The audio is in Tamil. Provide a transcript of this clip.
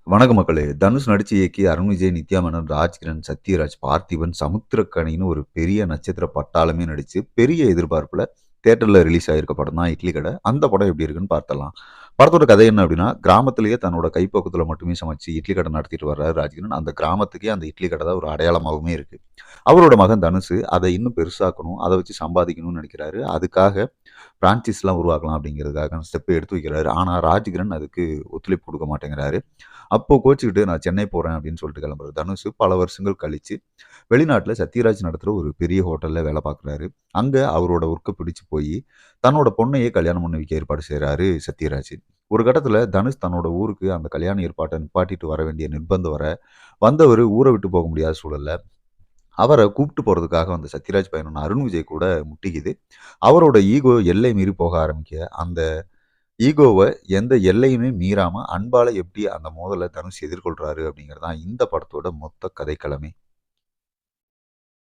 வணக்க மக்களே! தனுஷ் நடிச்சு இயக்கி அருண் விஜய், நித்யா மேனன், ராஜ்கிரண், சத்யராஜ், பார்த்திபன், சமுத்திரக்கனின்னு ஒரு பெரிய நட்சத்திர பட்டாளமே நடிச்சு, பெரிய எதிர்பார்ப்புல தியேட்டர்ல ரிலீஸ் ஆயிருக்க படம் தான் இட்லி கடை. அந்த படம் எப்படி இருக்குன்னு பார்த்தரலாம். படத்தோட கதை என்ன அப்படின்னா, கிராமத்திலேயே தன்னோட கைப்பக்குவத்தில மட்டுமே சமைச்சு இட்லி கடை நடத்திட்டு வர்றாரு ராஜ்கிரண். அந்த கிராமத்துக்கே அந்த இட்லி கடை தான் ஒரு அடையாளமாவுமே இருக்கு. அவரோட மகன் தனுஷ் அத இன்னும் பெருசாக்கணும், அத வச்சு சம்பாதிக்கணும்னு நெனைக்கிறாரு. அதுக்காக பிரான்சைஸ்லாம் உருவாக்கலாம் அப்படிங்கிறதுக்காக ஸ்டெப் எடுத்து வைக்கிறாரு. ஆனா ராஜ்கிரண் அதுக்கு ஒத்துழைப்பு குடுக்க மாட்டேங்கிறாரு. அப்போ கோச்சுக்கிட்டு நான் சென்னை போறேன் அப்படின்னு சொல்லிட்டு கிளம்புறாரு. தனுஷ் பல வருஷங்கள் கழிச்சு வெளிநாட்டுல சத்யராஜ் நடத்துற ஒரு பெரிய ஹோட்டல்ல வேலை பார்க்குறாரு. அங்க அவரோட ஒர்க்க பிடிச்சு போயி, தன்னோட பொண்ணையே கல்யாணம் பண்ண வைக்க ஏற்பாடு செய்றாரு சத்யராஜ். ஒரு கட்டத்துல தனுஷ் தன்னோட ஊருக்கு அந்த கல்யாண ஏற்பாட்ட நிப்பாட்டிட்டு வர வேண்டிய நிர்பந்தம் வர, வந்தவரு ஊர விட்டு போக முடியாத சூழல்ல, அவர கூப்ட்டு போறதுக்காக வந்த சத்யராஜ் பையனான அருண் விஜய் கூட முட்டிக்குது. அவரோட ஈகோ எல்லை மீறி போக ஆரம்பிக்க, அந்த ஈகோவ எந்த எல்லையுமே மீறாம அன்பால எப்படி அந்த மோதல தனுஷ் எதிர்கொள்றாரு அப்படிங்கிறது தான் இந்த படத்தோட மொத்த கதைக்களமே.